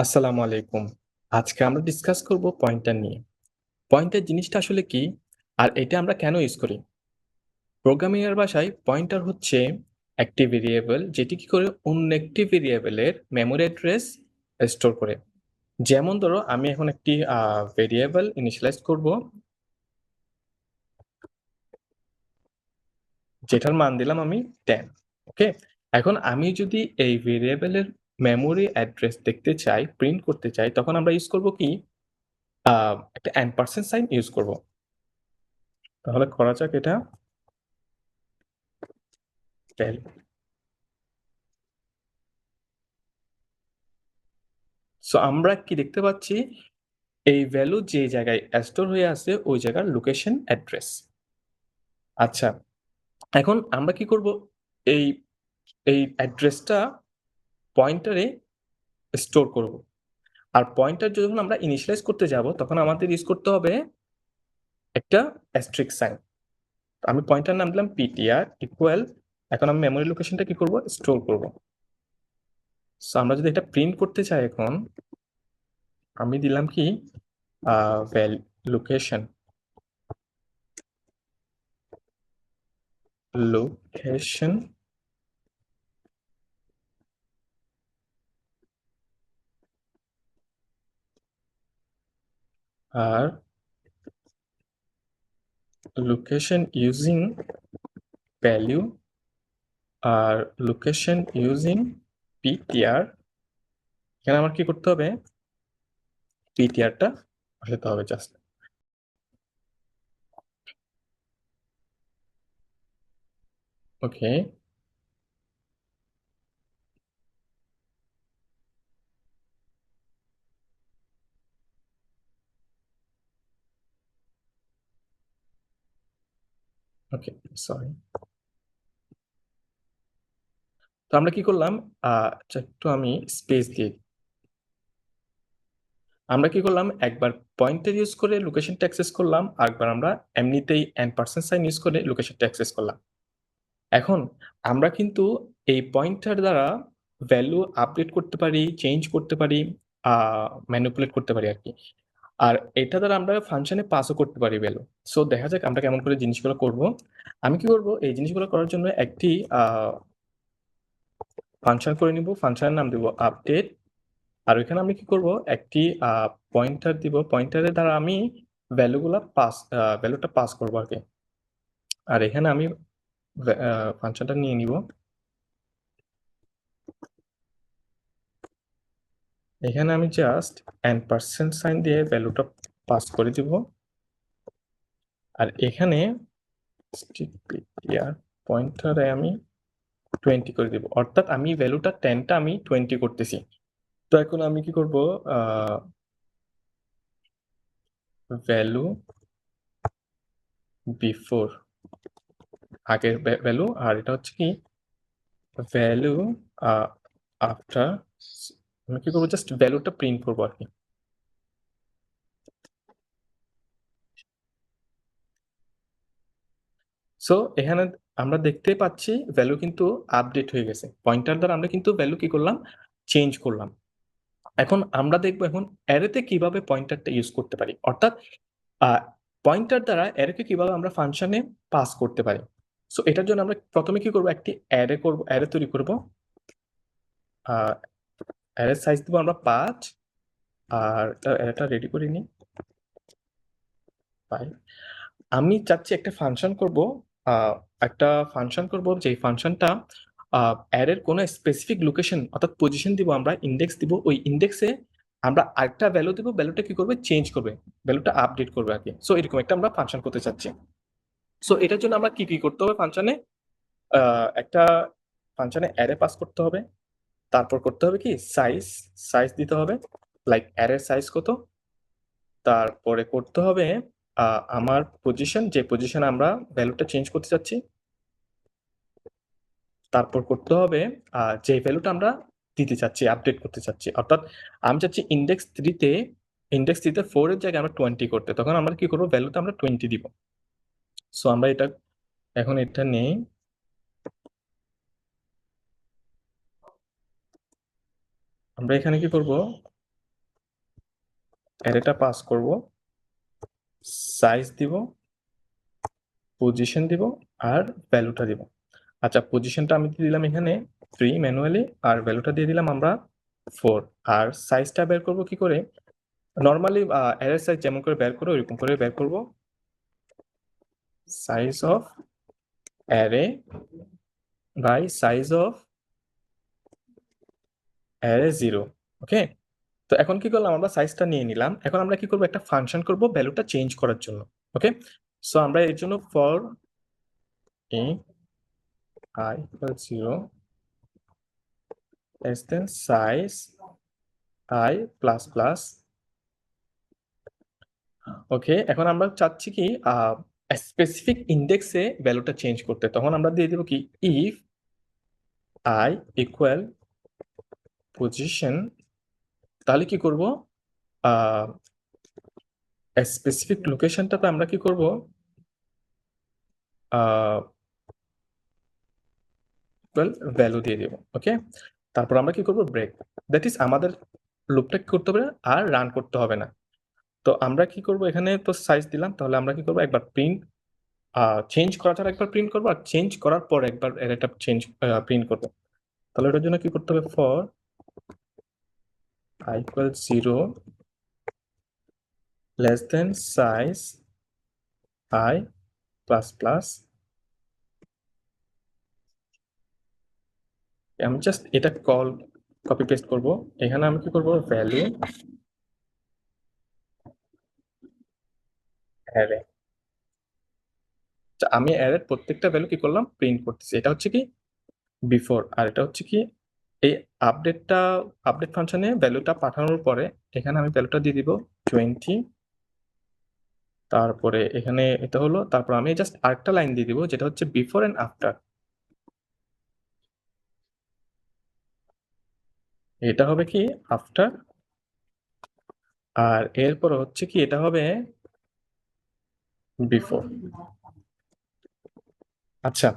আসসালামু আলাইকুম। আজকে আমরা ডিসকাস করব পয়েন্টার নিয়ে। পয়েন্টার জিনিসটা আসলে কি? আর এটা আমরা কেন ইউজ করি? প্রোগ্রামিং এর ভাষায় পয়েন্টার হচ্ছে একটি ভেরিয়েবল যেটি কি করে অন্য একটি ভেরিয়েবলের মেমরি অ্যাড্রেস স্টোর করে। যেমন ধরো আমি এখন একটি ভেরিয়েবল ইনিশিয়ালাইজ করব যেটার মান দিলাম আমি 10। ওকে? এখন আমি যদি এই ভেরিয়েবলের মেমরি অ্যাড্রেস দেখতে চাই, প্রিন্ট করতে চাই তখন আমরা ইউজ করব কি? আ একটা এম্পারসেন্ড সাইন ইউজ করব। তাহলে করা যাক এটা। ভ্যালু। সো আমরা কি দেখতে পাচ্ছি? এই ভ্যালু যে জায়গায় স্টোর হয়ে আছে ওই জায়গার লোকেশন অ্যাড্রেস। আচ্ছা, এখন আমরা কি করব? এই এই অ্যাড্রেসটা পয়েন্টারে স্টোর করব। আর পয়েন্টার যখন আমরা ইনিশিয়ালাইজ করতে যাব তখন আমাদের ইউজ করতে হবে একটা অ্যাস্টেরিস্ক সাইন। আমি পয়েন্টার নাম দিলাম পিটিআর ইকুয়াল, এখন আমি মেমরি লোকেশনটা কি করব? স্টোর করব। সো আমরা যদি এটা প্রিন্ট করতে চাই এখন আমি দিলাম কি? ভ্যাল লোকেশন লোকেশন আর location using value আর location using ptr। এখানে আমার কি করতে হবে? ptr টা বসাতে হবে জাস্ট। ওকে, ওকে, সরি। তো আমরা কি করলাম? একটু আমি স্পেস দিয়ে দিই। আমরা কি করলাম? একবার পয়েন্টার ইউজ করে লোকেশনটা অ্যাক্সেস করলাম, আরেকবার আমরা এমনিতেই এম্পারসেন্ড সাইন ইউজ করে লোকেশনটা অ্যাক্সেস করলাম। এখন আমরা কিন্তু এই পয়েন্টার দ্বারা ভ্যালু আপডেট করতে পারি, চেঞ্জ করতে পারি, আ ম্যানিপুলেট করতে পারি আরকি। আর এটা দ্বারা আমরা ফাংশনে পাসও করতে পারি ভ্যালু। সো দেখা যাক আমরা কেমন করে জিনিসগুলো করব। আমি কি করব? এই জিনিসগুলো করার জন্য একটি ফাংশন করে নিব। ফাংশনের নাম দিব আপডেট। আর ওইখানে আমি কি করব? একটি পয়েন্টার দিব। পয়েন্টারের দ্বারা আমি ভ্যালুটা পাস করব আরকি। আর এখানে আমি ফাংশনটা নিয়ে নিব। এখানে আমি জাস্ট এম্পারসেন্ড সাইন দিয়ে ভ্যালুটা পাস করে দিব। আর এখানে stptr পয়েন্টারে আমি 20 করে দিব। অর্থাৎ আমি ভ্যালুটা 10 টা আমি 20 করতেছি। তো এখন আমি কি করব? আ ভ্যালু বিফোর আগের ভ্যালু, আর এটা হচ্ছে কি? ভ্যালু আ আফটার। আমি কি করব? জাস্ট ভ্যালুটা প্রিন্ট করব আরকি। সো এখানে আমরা দেখতে পাচ্ছি ভ্যালু কিন্তু আপডেট হয়ে গেছে। পয়েন্টার দ্বারা আমরা কিন্তু ভ্যালু কি করলাম? চেঞ্জ করলাম। এখন আমরা দেখব এখন অ্যারেতে কিভাবে পয়েন্টারটা ইউজ করতে পারি। অর্থাৎ আ পয়েন্টার দ্বারা অ্যারেকে কিভাবে আমরা ফাংশনে পাস করতে পারি। সো এটার জন্য আমরা ১ম এ কি করব? একটি অ্যারে তৈরি করব। আ অ্যারের সাইজ দিব আমরা ৫। আর অ্যারেটা রেডি করে নিই। ৫। আমি চাচ্ছি একটা ফাংশন করব। আ একটা ফাংশন করব যেই ফাংশনটা আ অ্যারের কোনো স্পেসিফিক লোকেশন অর্থাৎ পজিশন দিব আমরা, ইনডেক্স দিব। ওই ইনডেক্সে আমরা আরেকটা ভ্যালু দিব। ভ্যালুটা কি করবে? চেঞ্জ করবে। ভ্যালুটা আপডেট করবে আরকি। সো এরকম একটা আমরা ফাংশন করতে চাচ্ছি। সো এটার জন্য আমরা কি করতে হবে ফাংশনে? আ একটা ফাংশনে অ্যারে পাস করতে হবে। তারপর করতে হবে কি? সাইজ দিতে হবে। লাইক অ্যারের সাইজ কত? তারপরে করতে হবে আ আমার পজিশন, যে পজিশনে আমরা ভ্যালুটা চেঞ্জ করতে চাচ্ছি। তারপর করতে হবে যে ভ্যালুটা আমরা দিতে চাচ্ছি, আপডেট করতে চাচ্ছি। অর্থাৎ আমি চাচ্ছি ইনডেক্স 3 তে 4 এর জায়গায় আমরা 20 করতে। তখন আমরা কি করব? ভ্যালুটা আমরা 20 দিব। সো আমরা এটা এখন এটা নেই। আমরা এখানে কি করব? অ্যারেটা পাস করব, সাইজ দিব, পজিশন দিব, আর ভ্যালুটা দিব। আচ্ছা, পজিশনটা আমি দিয়ে দিলাম এখানে 3 ম্যানুয়ালি, আর ভ্যালুটা দিয়ে দিলাম আমরা 4। আর সাইজটা বের করব কি করে? নর্মালি অ্যারে সাইজ যেমন করে বের করো ওইরকম করে বের করব, size of array by size of array 0। Okay, তো এখন কি করলাম, আমরা সাইজটা নিয়ে নিলাম। এখন আমরা কি করব, একটা ফাংশন করব ভ্যালুটা চেঞ্জ করার জন্য। ওকে, সো আমরা এর জন্য for a I equal 0 less than size I plus plus। ওকে, এখন আমরা চাচ্ছি কি স্পেসিফিক ইন্ডেক্সে ভ্যালুটা চেঞ্জ করতে, তখন আমরা দিয়ে দেব কি ইফ I ইকুয়াল পজিশন, তাহলে কি করব, স্পেসিফিক লোকেশনটাতে আমরা কি করব, ভ্যালু দিয়ে দেব। ওকে, তারপর আমরা কি করব, ব্রেক। দ্যাট ইজ আমাদের লুপটা কি করতে হবে আর রান করতে হবে না। তো আমরা কি করব, এখানে তো সাইজ দিলাম, তাহলে আমরা কি করব, একবার প্রিন্ট চেঞ্জ করা ছাড়া একবার প্রিন্ট করবো, আর চেঞ্জ করার পর একবার এটা চেঞ্জ প্রিন্ট করবো। তাহলে এটার জন্য কি করতে হবে, for I equal 0 less than size I plus plus। আমি জাস্ট এটা কপি পেস্ট করব, এখানে আমি কি করব, ভ্যালু অ্যারে। আমি অ্যারের প্রত্যেকটা ভ্যালু কি করলাম, প্রিন্ট করতেছি। এটা হচ্ছে কি বিফোর, আর এটা হচ্ছে কি এই আপডেট ফাংশনে ভ্যালুটা পাঠানোর পরে এখানে আমি ভ্যালুটা দিয়ে দিব 20। তারপরে এখানে এটা হলো, তারপর আমি জাস্ট আরেকটা লাইন দিয়ে দিব যেটা হচ্ছে বিফোর এন্ড আফটার। এটা হবে কি আফটার, আর এরপর হচ্ছে কি এটা হবে বিফোর। আচ্ছা,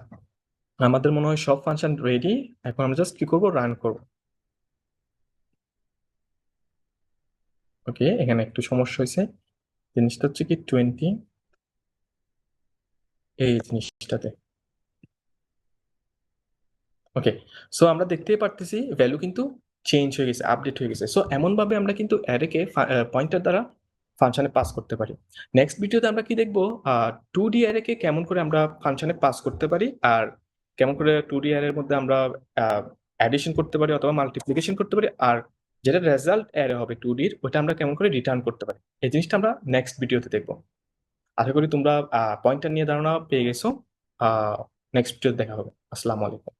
আমাদের মনে হয় সব ফাংশন রেডি। এখন আমরা জাস্ট কি করব, রান করব। ওকে, এখানে একটু সমস্যা হয়েছে। জিনিসটা হচ্ছে কি 20 এই জিনিসটাতে। ওকে, সো আমরা দেখতেই পারতেছি ভ্যালু কিন্তু চেঞ্জ হয়ে গেছে, আপডেট হয়ে গেছে। সো এমন ভাবে আমরা কিন্তু অ্যারেকে পয়েন্টার দ্বারা ফাংশনে পাস করতে পারি। নেক্সট ভিডিওতে আমরা কি দেখবো, 2D অ্যারেকে কেমন করে আমরা ফাংশনে পাস করতে পারি, আর কেমন করে 2D অ্যারের মধ্যে আমরা অ্যাডিশন করতে পারি অথবা মাল্টিপ্লিকেশন করতে পারি, আর যেটা রেজাল্ট অ্যারে হবে 2Dর ওটা আমরা কেমন করে রিটার্ন করতে পারি। এই জিনিসটা আমরা নেক্সট ভিডিওতে দেখবো। আশা করি তোমরা পয়েন্টার নিয়ে ধারণা পেয়ে গেছো। নেক্সট ভিডিওতে দেখা হবে। আসসালামু আলাইকুম।